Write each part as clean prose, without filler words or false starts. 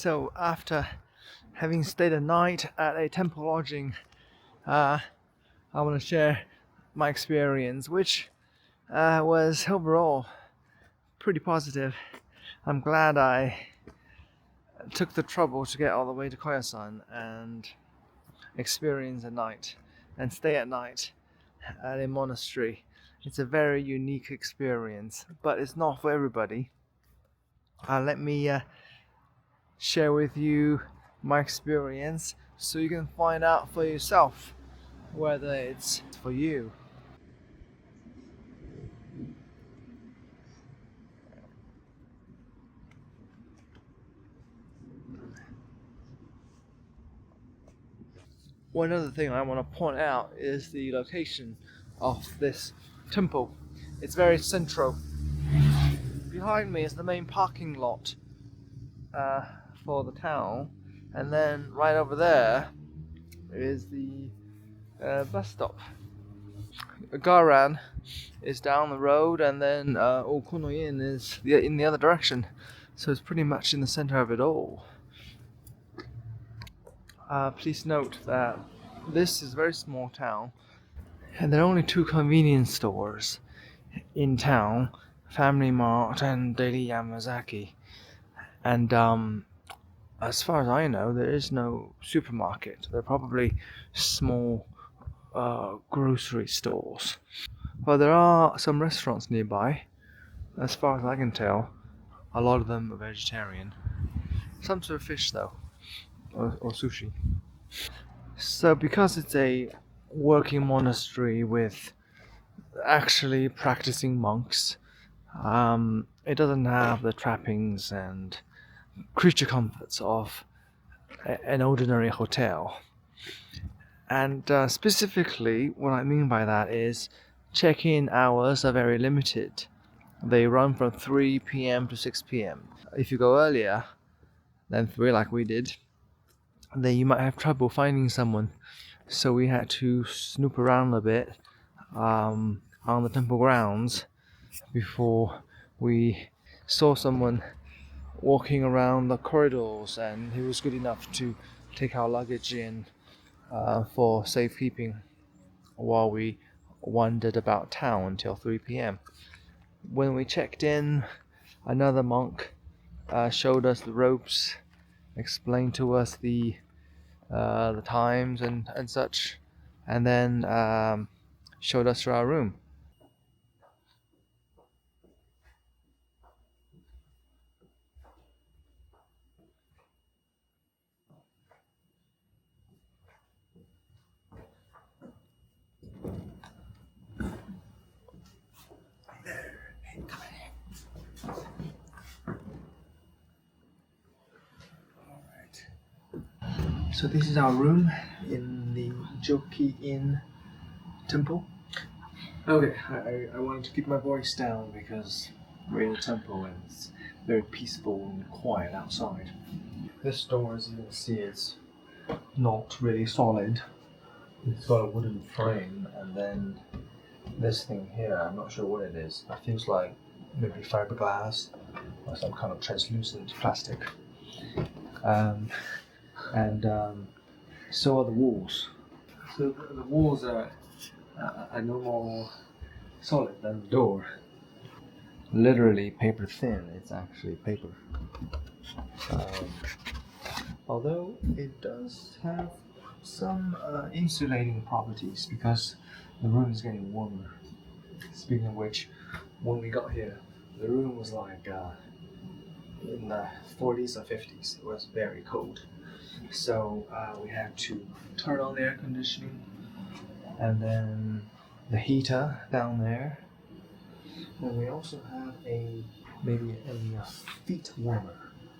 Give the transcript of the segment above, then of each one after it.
So after having stayed a night at a temple lodging, I want to share my experience, which was overall pretty positive. I'm glad I took the trouble to get all the way to Koyasan and experience a night and stay at night at a monastery. It's a very unique experience, but it's not for everybody. Let me share with you my experience so you can find out for yourself whether it's for you. One other thing I want to point out is the location of this temple. It's very central. Behind me is the main parking lot for the town, and then right over there is the bus stop. Garan is down the road, and then Koyasan is in the other direction. So it's pretty much in the center of it all. Please note that this is a very small town, and there are only two convenience stores in town: Family Mart and Daily Yamazaki. And as far as I know, there is no supermarket. They're probably small grocery stores. Well, there are some restaurants nearby. As far as I can tell, a lot of them are vegetarian. Some serve fish though, or sushi. So because it's a working monastery with actually practicing monks, it doesn't have the trappings and creature comforts of an ordinary hotel. And specifically, what I mean by that is check-in hours are very limited. They run from 3 p.m. to 6 p.m. If you go earlier than 3 like we did, then you might have trouble finding someone. So we had to snoop around a bit on the temple grounds before we saw someone walking around the corridors, and he was good enough to take our luggage in for safekeeping while we wandered about town until 3 p.m. When we checked in, another monk showed us the ropes, explained to us the times and such, and then showed us to our room. So this is our room in the Joki-in temple. Okay, I wanted to keep my voice down because we're in a temple and it's very peaceful and quiet outside. This door, as you can see, is not really solid. It's got a wooden frame, and then this thing here, I'm not sure what it is. It feels like maybe fiberglass or some kind of translucent plastic. And so are the walls. So the walls are no more solid than the door. Literally paper thin. It's actually paper. Although it does have some insulating properties because the room is getting warmer. Speaking of which, when we got here, the room was like in the 40s or 50s. It was very cold. So we had to turn on the air conditioning, and then the heater down there. And we also have maybe a feet warmer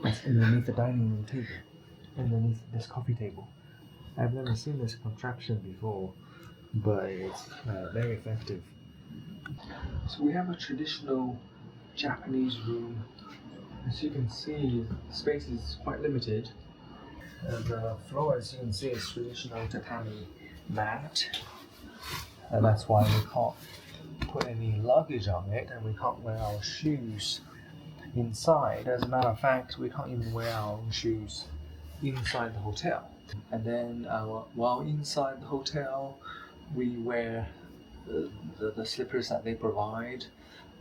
that's underneath the dining room table, underneath this coffee table. I've never seen this contraption before, but it's very effective. So we have a traditional Japanese room. As you can see, the space is quite limited. The floor, as you can see, is traditional tatami mat, and that's why we can't put any luggage on it, and we can't wear our shoes inside. As a matter of fact, we can't even wear our own shoes inside the hotel. And then while inside the hotel, we wear the slippers that they provide.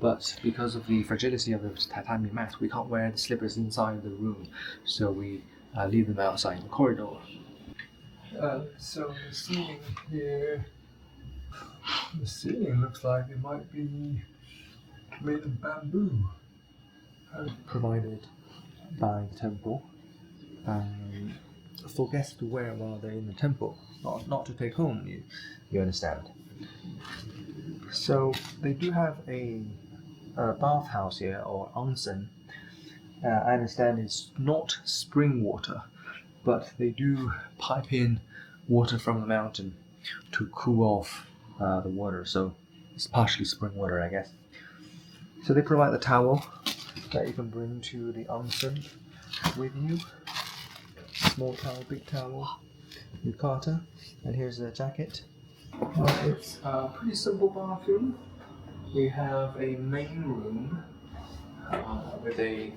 But because of the fragility of the tatami mat, we can't wear the slippers inside the room. So we leave them outside in the corridor. So the ceiling here, the ceiling looks like it might be made of bamboo. Provided by the temple for guests to wear while they're in the temple, not to take home, you understand. So they do have a bathhouse here, or onsen. I understand it's not spring water, but they do pipe in water from the mountain to cool off the water, so it's partially spring water, I guess. So they provide the towel that you can bring to the onsen with you. Small towel, big towel, yukata, and here's the jacket. It's a pretty simple bathroom. We have a main room with a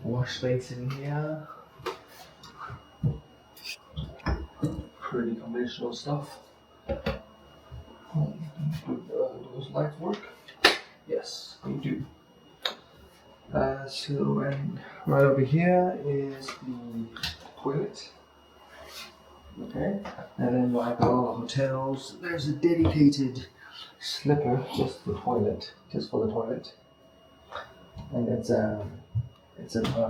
wash basin here. Pretty conventional stuff. Do those lights work? Yes, they do. And right over here is the toilet. Okay, and then like all the hotels, there's a dedicated slipper just for the toilet. And it's a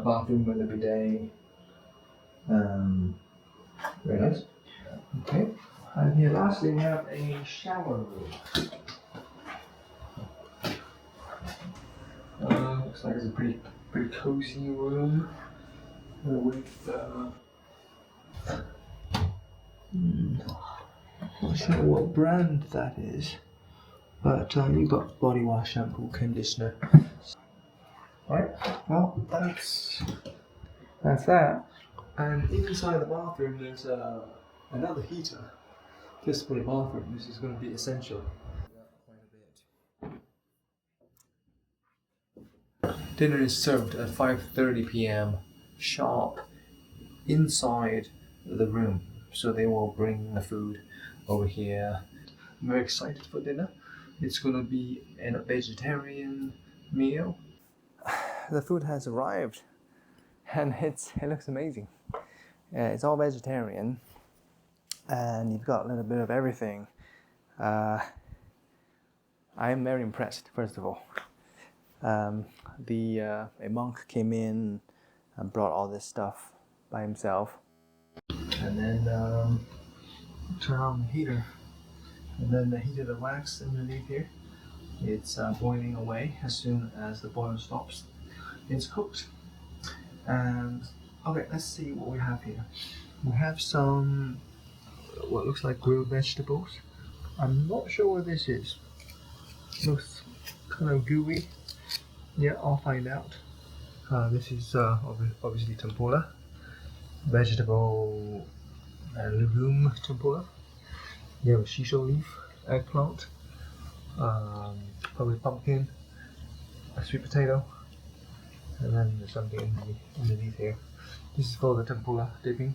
bathroom with a bidet. Very nice. Okay, and here lastly we have a shower room. Looks like it's a pretty cozy room with not sure what brand that is, but you've got body wash, shampoo, conditioner. Right, well that's that. And inside the bathroom there's another heater just for the bathroom. This is going to be essential. Dinner is served at 5:30 p.m. sharp inside the room. So they will bring the food over here. I'm very excited for dinner. It's going to be a vegetarian meal. The food has arrived and it looks amazing. It's all vegetarian and you've got a little bit of everything. I am very impressed, first of all. A monk came in and brought all this stuff by himself, and then turn on the heater, and then the heated the wax underneath here. It's boiling away. As soon as the boil stops, it's cooked. And okay, let's see what we have here. We have some what looks like grilled vegetables. I'm not sure what this is. Looks kind of gooey. Yeah, I'll find out. This is obviously tempura, vegetable and legume tempura. You have a shisho leaf, eggplant, probably pumpkin, a sweet potato, and then there's something underneath here. This is for the tempura dipping.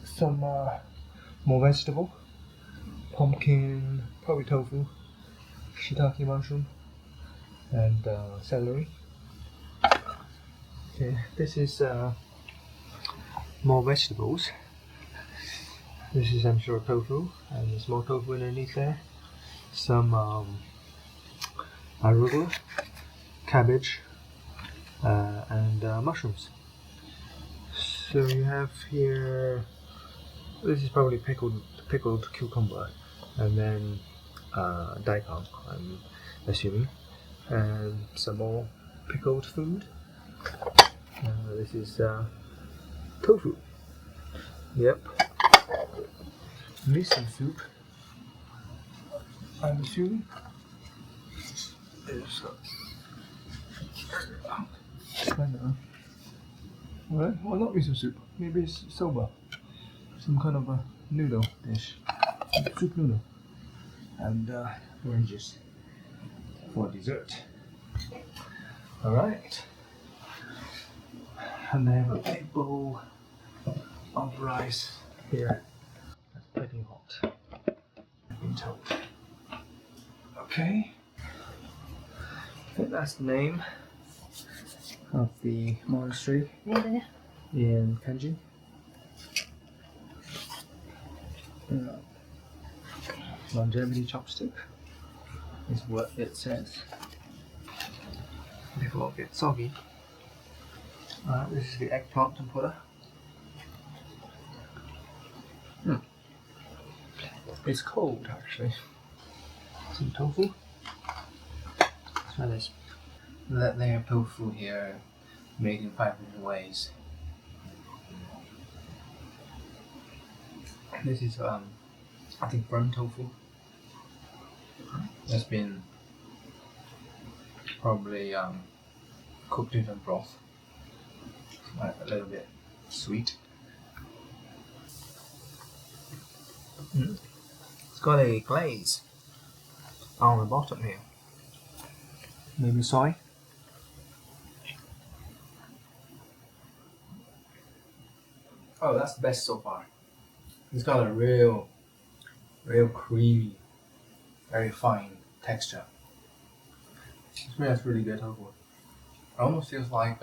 Some more vegetable, pumpkin, probably tofu, shiitake mushroom, and celery. Okay, this is more vegetables. This is, I'm sure, tofu, and there's more tofu underneath there. Some arugula, cabbage, and mushrooms. So you have here, this is probably pickled cucumber, and then daikon, I'm assuming, and some more pickled food. This is tofu. Yep. Miso soup, I'm assuming. There's well, not miso soup. Maybe it's soba. Some kind of a noodle dish. Soup noodle. And orange juice for dessert. Alright. And they have a big bowl of rice here. That's pretty hot, I've been told. Okay. I think that's the name of the monastery in Kanji. Longevity chopstick is what it says. Before it gets soggy. This is the eggplant tempura. It's cold actually. Some tofu. Try this. They have tofu here made in 5 different ways. This is I think burnt tofu. That's been probably cooked in a broth. Like a little bit sweet. It's got a glaze on the bottom here. Maybe soy. Oh, that's the best so far. It's got a real creamy, very fine texture. That's really good tofu. It almost feels like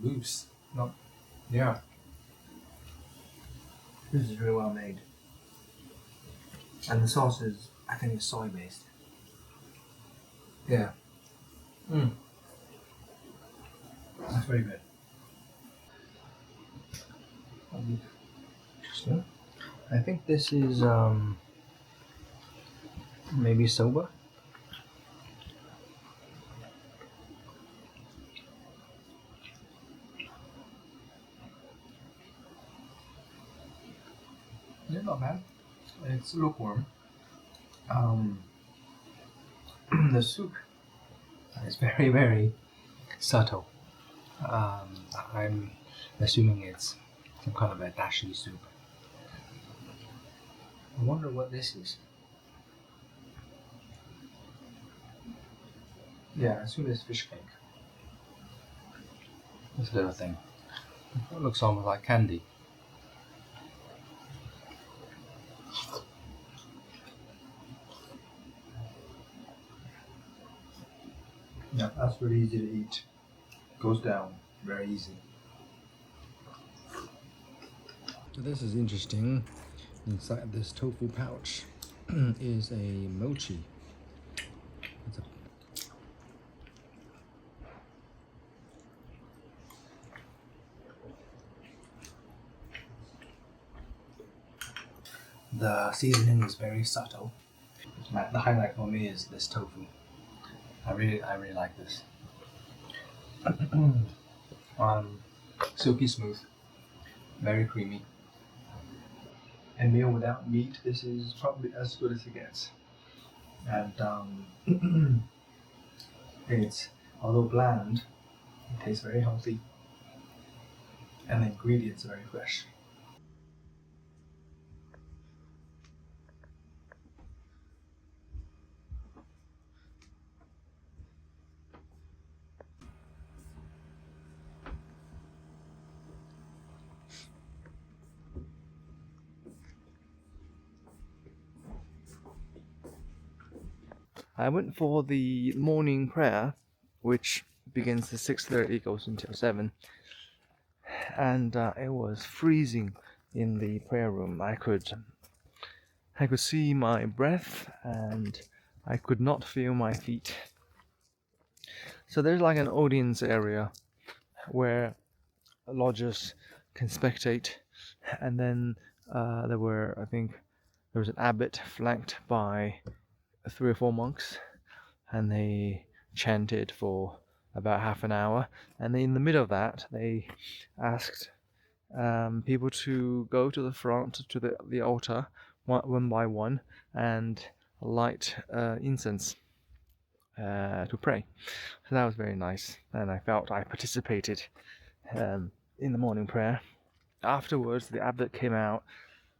mousse. No, yeah. This is really well made. And the sauce is, I think it's soy based. Yeah. That's very good. Interesting. I think this is maybe soba. Yeah, not bad. It's lukewarm. The soup is very subtle. I'm assuming it's some kind of a dashi soup. I wonder what this is. Yeah, I assume it's fish cake. This little thing. It looks almost like candy. Yeah, that's really easy to eat. Goes down very easy. So this is interesting. Inside this tofu pouch is a mochi. The seasoning is very subtle. The highlight for me is this tofu. I really like this. Silky smooth, very creamy. A meal without meat, this is probably as good as it gets. And it's, although bland, it tastes very healthy. And the ingredients are very fresh. I went for the morning prayer, which begins at 6:30, goes until 7, and it was freezing in the prayer room. I could see my breath, and I could not feel my feet. So there's like an audience area where lodgers can spectate, and then there was an abbot flanked by 3 or 4 monks, and they chanted for about half an hour, and in the middle of that they asked people to go to the front to the altar one by one and light incense to pray. So that was very nice, and I felt I participated in the morning prayer. Afterwards, the abbot came out,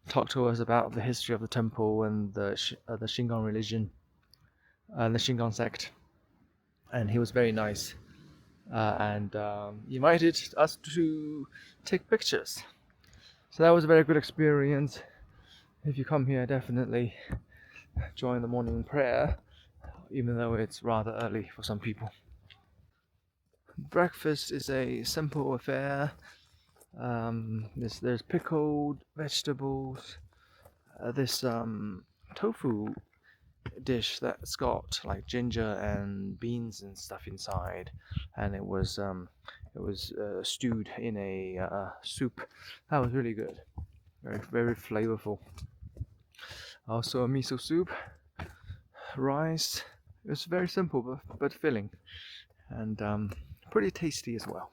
talked to us about the history of the temple and the Shingon religion, the Shingon sect, and he was very nice. and he invited us to take pictures. So that was a very good experience. If you come here, definitely join the morning prayer, even though it's rather early for some people. Breakfast is a simple affair. There's pickled vegetables, this tofu dish that's got like ginger and beans and stuff inside, and it was stewed in a soup. That was really good, very flavorful. Also a miso soup, rice. It was very simple but filling, and pretty tasty as well.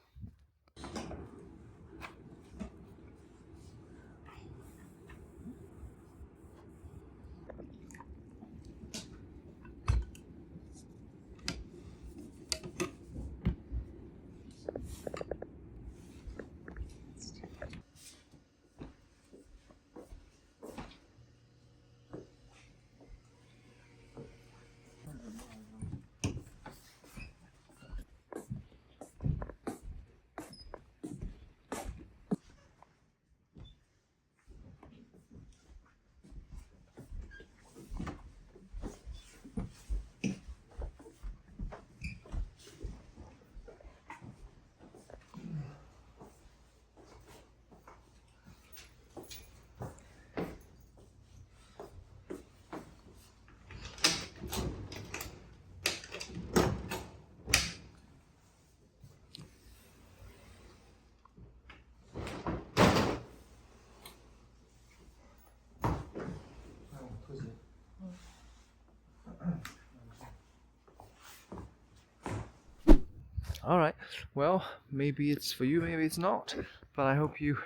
Alright, well, maybe it's for you, maybe it's not, but I hope you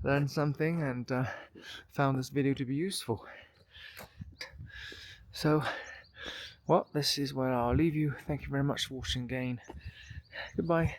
learned something and found this video to be useful. So, well, this is where I'll leave you. Thank you very much for watching again. Goodbye.